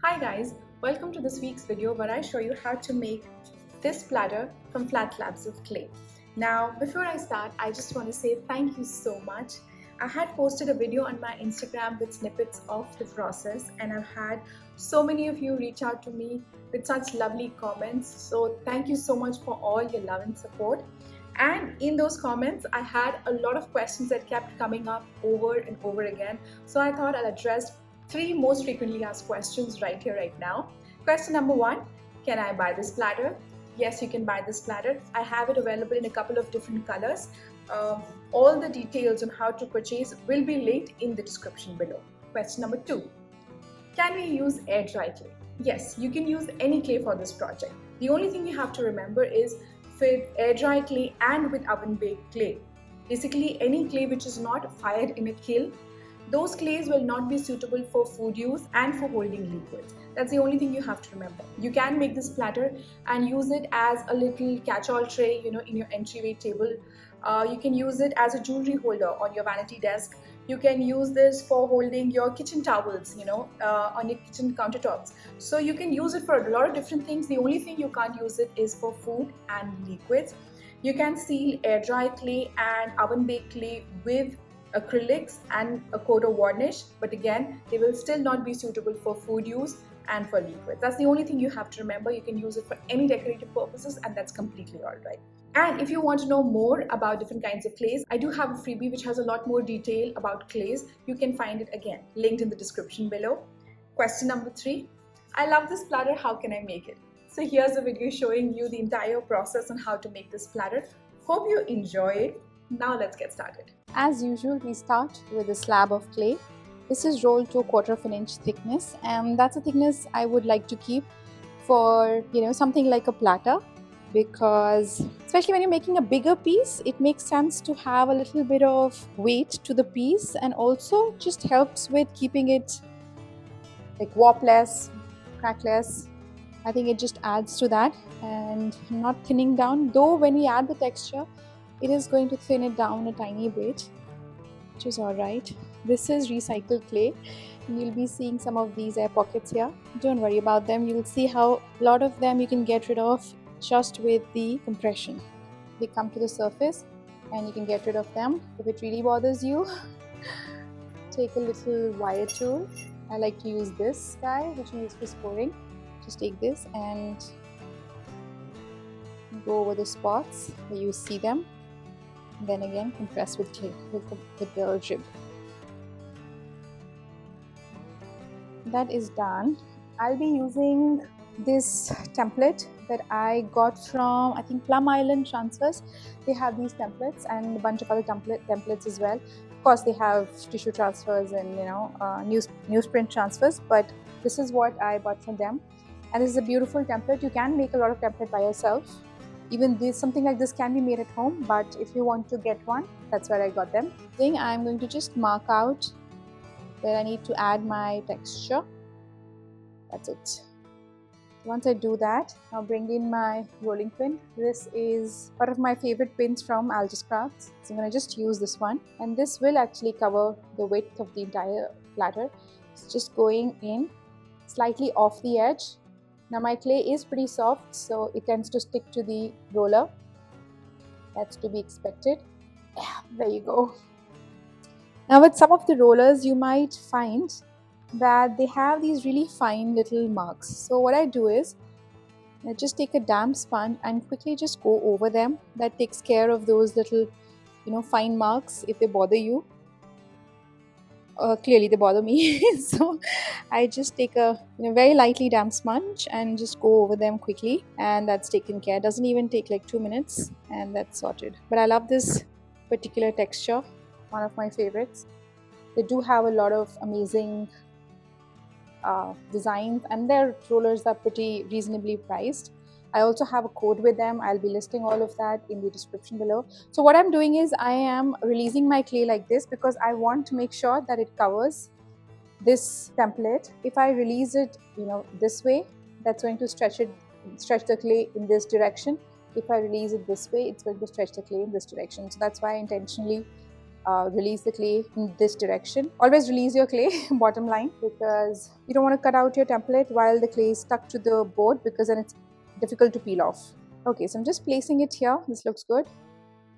Hi guys, welcome to this week's video where I show you how to make this platter from flat slabs of clay. Now before I start, I just want to say thank you so much. I had posted a video on my Instagram with snippets of the process and I've had so many of you reach out to me with such lovely comments. So thank you so much for all your love and support. And in those comments, I had a lot of questions that kept coming up over and over again. So I thought I'll address 3 most frequently asked questions right here, right now. Question number 1, can I buy this platter? Yes, you can buy this platter. I have it available in a couple of different colors. All the details on how to purchase will be linked in the description below. Question number 2, can we use air dry clay? Yes, you can use any clay for this project. The only thing you have to remember is with air dry clay and with oven baked clay. Basically, any clay which is not fired in a kiln, those clays will not be suitable for food use and for holding liquids. That's the only thing you have to remember. You can make this platter and use it as a little catch-all tray, in your entryway table. You can use it as a jewelry holder on your vanity desk. You can use this for holding your kitchen towels, on your kitchen countertops. So you can use it for a lot of different things. The only thing you can't use it is for food and liquids. You can seal air dry clay and oven baked clay with acrylics and a coat of varnish, but again, they will still not be suitable for food use and for liquids. That's the only thing you have to remember. You can use it for any decorative purposes and that's completely all right. And if you want to know more about different kinds of clays, I do have a freebie which has a lot more detail about clays. You can find it again, linked in the description below. Question number 3, I love this platter, how can I make it? So here's a video showing you the entire process on how to make this platter. Hope you enjoy it. Now let's get started. As usual, we start with a slab of clay. This is rolled to 1/4 of an inch thickness, and that's a thickness I would like to keep for something like a platter, because especially when you're making a bigger piece, it makes sense to have a little bit of weight to the piece, and also just helps with keeping it like warp-less, crack-less. I think it just adds to that and not thinning down, though when we add the texture it is going to thin it down a tiny bit, which is alright. This is recycled clay and you'll be seeing some of these air pockets here. Don't worry about them. You'll see how a lot of them you can get rid of just with the compression. They come to the surface and you can get rid of them. If it really bothers you, take a little wire tool. I like to use this guy, which we use for scoring. Just take this and go over the spots where you see them. Then again compress with clay, with the rib. That is done. I'll be using this template that I got from, I think, Plum Island Transfers. They have these templates and a bunch of other templates as well. Of course, they have tissue transfers and newsprint transfers, but this is what I bought from them. And this is a beautiful template. You can make a lot of template by yourself. Even this, something like this can be made at home, but if you want to get one, that's where I got them. I'm going to just mark out where I need to add my texture. That's it. Once I do that, I'll bring in my rolling pin. This is one of my favorite pins from Algis Crafts. So I'm going to just use this one, and this will actually cover the width of the entire platter. It's just going in slightly off the edge. Now my clay is pretty soft, so it tends to stick to the roller. That's to be expected. Yeah, there you go. Now with some of the rollers, you might find that they have these really fine little marks. So what I do is, I just take a damp sponge and quickly just go over them. That takes care of those little, fine marks if they bother you. Clearly they bother me. So I just take a very lightly damp sponge and just go over them quickly, and that's taken care. It doesn't even take like 2 minutes and that's sorted. But I love this particular texture, one of my favorites. They do have a lot of amazing designs, and their rollers are pretty reasonably priced. I also have a code with them. I'll be listing all of that in the description below. So what I'm doing is I am releasing my clay like this because I want to make sure that it covers this template. If I release it, this way, that's going to stretch the clay in this direction. If I release it this way, it's going to stretch the clay in this direction. So that's why I intentionally release the clay in this direction. Always release your clay, bottom line, because you don't want to cut out your template while the clay is stuck to the board, because then it's difficult to peel off. Okay, so I'm just placing it here. This looks good.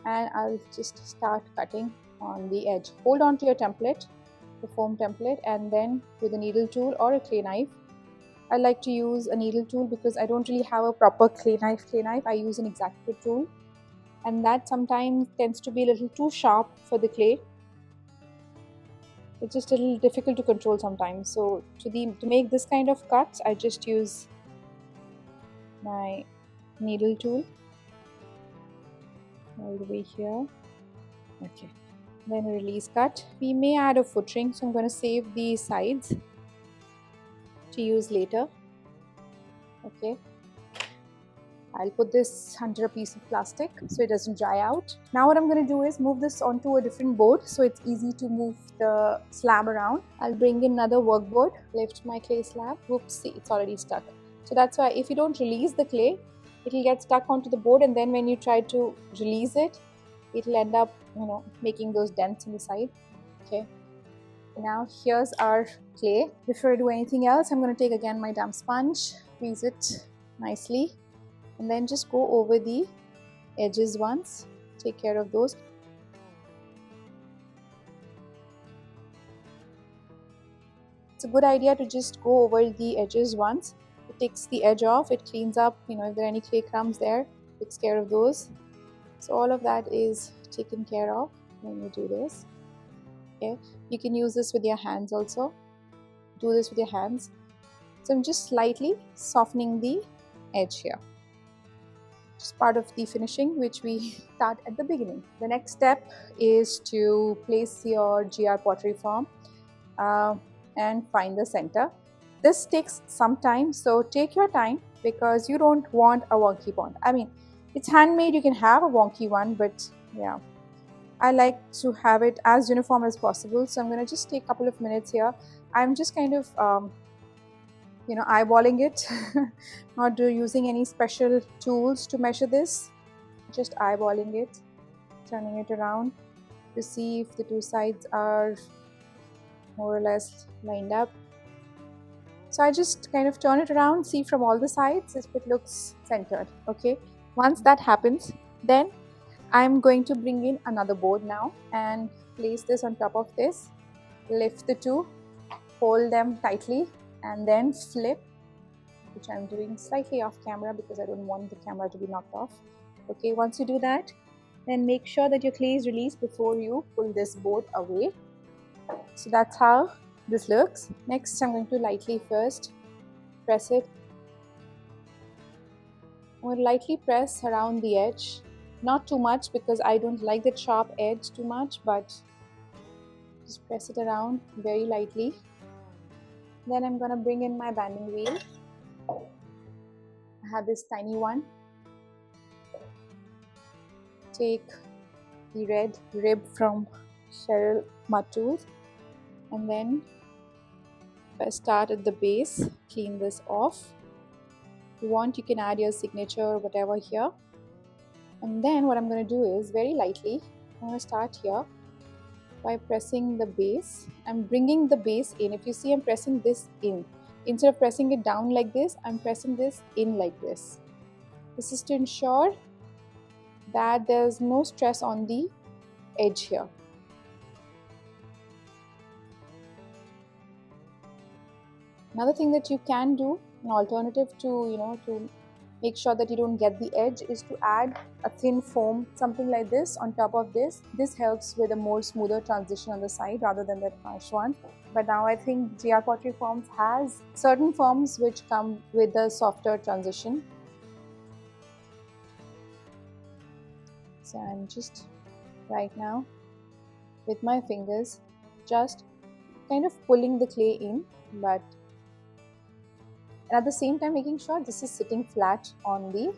And I'll just start cutting on the edge. Hold on to your template, the foam template, and then with a needle tool or a clay knife. I like to use a needle tool because I don't really have a proper clay knife. I use an X-Acto tool, and that sometimes tends to be a little too sharp for the clay. It's just a little difficult to control sometimes. So to make this kind of cuts, I just use my needle tool all the way here. Okay, then a release cut. We may add a foot ring, so I'm going to save the sides to use later. Okay, I'll put this under a piece of plastic so it doesn't dry out. Now what I'm going to do is move this onto a different board so it's easy to move the slab around. I'll bring in another work board, lift my clay slab. Whoops, see, it's already stuck. So that's why if you don't release the clay, it'll get stuck onto the board, and then when you try to release it, it'll end up, making those dents in the side. Okay, now here's our clay. Before I do anything else, I'm going to take again my damp sponge, squeeze it nicely, and then just go over the edges once. Take care of those. It's a good idea to just go over the edges once. It takes the edge off, it cleans up, if there are any clay crumbs there, takes care of those. So all of that is taken care of when you do this. Okay, you can use this with your hands also. Do this with your hands. So I'm just slightly softening the edge here. Just part of the finishing which we start at the beginning. The next step is to place your GR pottery form and find the center. This takes some time, so take your time because you don't want a wonky pond. I mean, it's handmade, you can have a wonky one, but yeah, I like to have it as uniform as possible. So I'm going to just take a couple of minutes here. I'm just kind of eyeballing it, not using any special tools to measure this, just eyeballing it, turning it around to see if the two sides are more or less lined up. So I just kind of turn it around, see from all the sides if it looks centered. Okay, once that happens, then I'm going to bring in another board now and place this on top of this, lift the two, hold them tightly, and then flip, which I'm doing slightly off camera because I don't want the camera to be knocked off. Okay, once you do that, then make sure that your clay is released before you pull this board away. So that's how this looks. Next, I'm going to lightly first press it. I'm going to lightly press around the edge, not too much because I don't like that sharp edge too much, but just press it around very lightly. Then I'm going to bring in my banding wheel. I have this tiny one. Take the red rib from Cheryl Mud Tools, and then if I start at the base, clean this off. If you want, you can add your signature or whatever here. And then what I'm going to do is very lightly, I'm going to start here by pressing the base. I'm bringing the base in. If you see, I'm pressing this in. Instead of pressing it down like this, I'm pressing this in like this. This is to ensure that there's no stress on the edge here. Another thing that you can do, an alternative to, to make sure that you don't get the edge, is to add a thin foam, something like this on top of this. This helps with a more smoother transition on the side rather than that harsh one. But now I think GR Pottery Forms has certain forms which come with a softer transition. So I'm just right now with my fingers just kind of pulling the clay in, but at the same time making sure this is sitting flat on the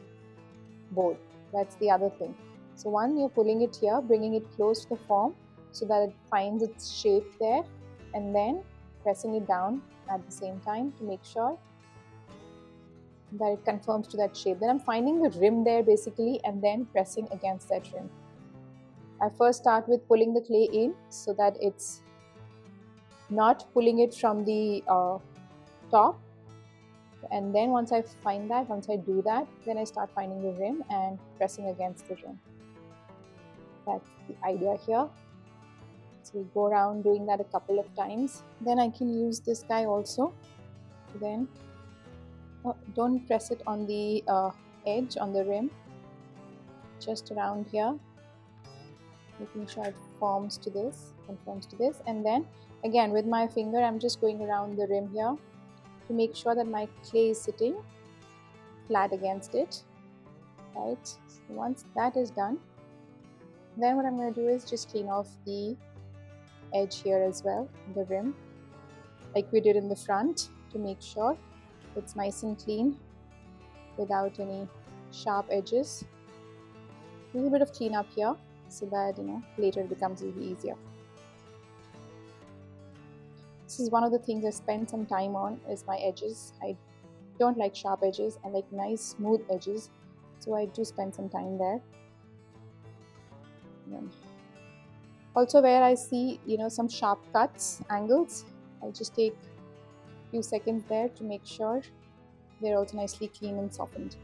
board. That's the other thing. So one, you're pulling it here, bringing it close to the form so that it finds its shape there, and then pressing it down at the same time to make sure that it conforms to that shape. Then I'm finding the rim there basically and then pressing against that rim. I first start with pulling the clay in so that it's not pulling it from the top, and then once I do that, then I start finding the rim and pressing against the rim. That's the idea here. So we go around doing that a couple of times. Then I can use this guy also. Then don't press it on the edge, on the rim, just around here, making sure it conforms to this, and then again with my finger I'm just going around the rim here to make sure that my clay is sitting flat against it, right? So once that is done, then what I'm going to do is just clean off the edge here as well, the rim, like we did in the front, to make sure it's nice and clean without any sharp edges. A little bit of cleanup here so that later it becomes a little easier. This is one of the things I spend some time on, is my edges. I don't like sharp edges, I like nice smooth edges, so I do spend some time there. Also where I see some sharp cuts, angles, I'll just take a few seconds there to make sure they're also nicely clean and softened.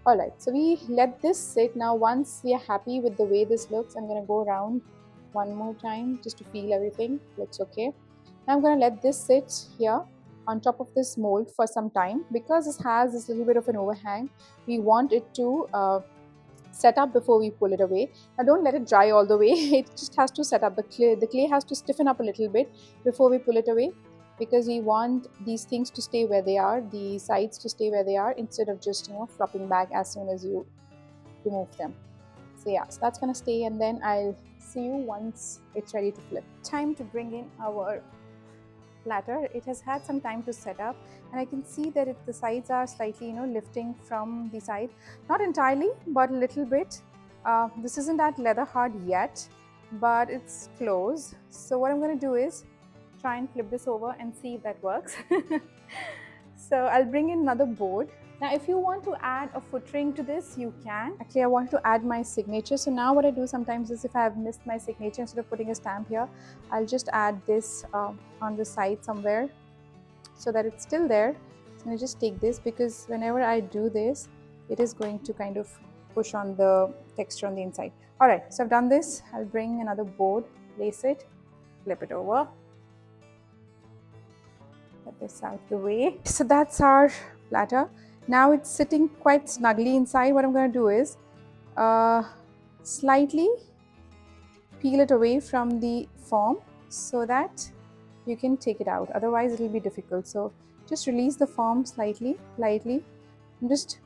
Alright, so we let this sit. Now once we are happy with the way this looks, I'm going to go around one more time just to feel everything looks okay. Now I'm going to let this sit here on top of this mold for some time. Because this has this little bit of an overhang, we want it to set up before we pull it away. Now don't let it dry all the way, it just has to set up. The clay has to stiffen up a little bit before we pull it away, because we want these things to stay where they are, the sides to stay where they are, instead of just flopping back as soon as you remove them. So yeah, so that's going to stay, and then I'll see you once it's ready to flip. Time to bring in our platter. It has had some time to set up, and I can see that the sides are slightly lifting from the side, not entirely but a little bit. This isn't that leather hard yet, but it's close. So what I'm going to do is try and flip this over and see if that works. So I'll bring in another board. Now if you want to add a foot ring to this, you can. Actually I want to add my signature, so now what I do sometimes is, if I have missed my signature, instead of putting a stamp here, I'll just add this on the side somewhere so that it's still there. So I just take this, because whenever I do this, it is going to kind of push on the texture on the inside. Alright, so I've done this. I'll bring another board, place it, flip it over. Get this out of the way. So that's our platter. Now it's sitting quite snugly inside. What I'm going to do is slightly peel it away from the form so that you can take it out. Otherwise it will be difficult. So just release the form slightly, lightly. I'm just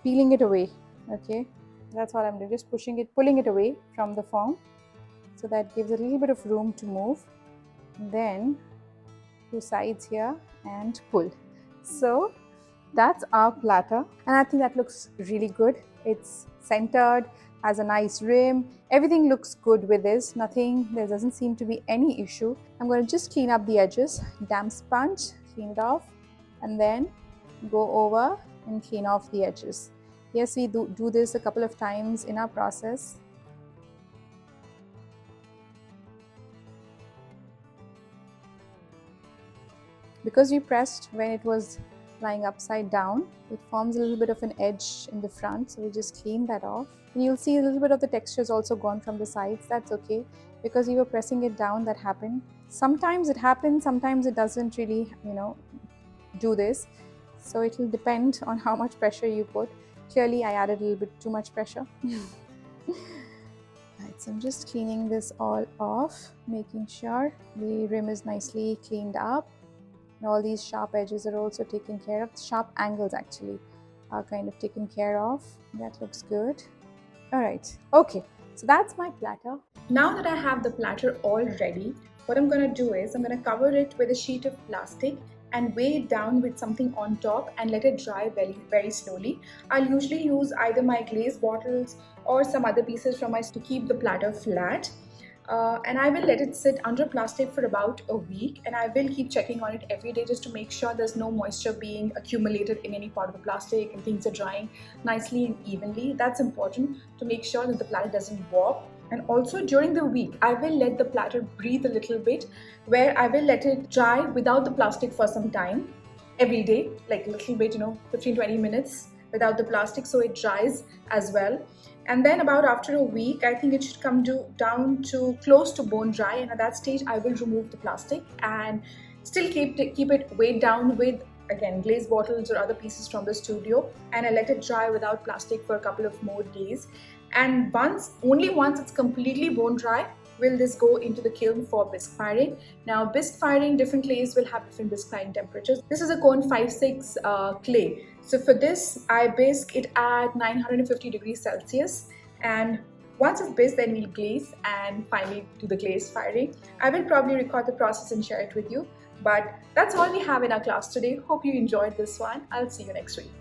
peeling it away. Okay, that's what I'm doing. Just pulling it away from the form, so that gives a little bit of room to move. Then two sides here and pull. So that's our platter, and I think that looks really good. It's centered, has a nice rim, everything looks good with this. There doesn't seem to be any issue. I'm going to just clean up the edges, damp sponge, clean it off, and then go over and clean off the edges. Yes, we do this a couple of times in our process. Because we pressed when it was lying upside down, it forms a little bit of an edge in the front, so we just clean that off. And you'll see a little bit of the texture is also gone from the sides. That's okay, because we were pressing it down, that happened. Sometimes it happens, sometimes it doesn't really do this, so it will depend on how much pressure you put. Clearly I added a little bit too much pressure. Right, so I'm just cleaning this all off, making sure the rim is nicely cleaned up. And all these sharp edges are also taken care of. Sharp angles actually are kind of taken care of. That looks good. Alright, okay, so that's my platter. Now that I have the platter all ready, what I'm going to do is I'm going to cover it with a sheet of plastic and weigh it down with something on top and let it dry very, very slowly. I'll usually use either my glaze bottles or some other pieces from my to keep the platter flat. And I will let it sit under plastic for about a week, and I will keep checking on it every day just to make sure there's no moisture being accumulated in any part of the plastic and things are drying nicely and evenly. That's important to make sure that the platter doesn't warp And also during the week, I will let the platter breathe a little bit, where I will let it dry without the plastic for some time every day, like a little bit, 15-20 minutes without the plastic, so it dries as well. And then about after a week, I think it should come down to close to bone dry, and at that stage I will remove the plastic and still keep it weighed down with, again, glaze bottles or other pieces from the studio, and I let it dry without plastic for a couple of more days. And only once it's completely bone dry will this go into the kiln for bisque firing. Now bisque firing, different clays will have different bisque firing temperatures. This is a cone 5-6 clay. So for this, I bisque it at 950 degrees Celsius, and once it's bisqued, then we'll glaze and finally do the glaze firing. I will probably record the process and share it with you. But that's all we have in our class today. Hope you enjoyed this one. I'll see you next week.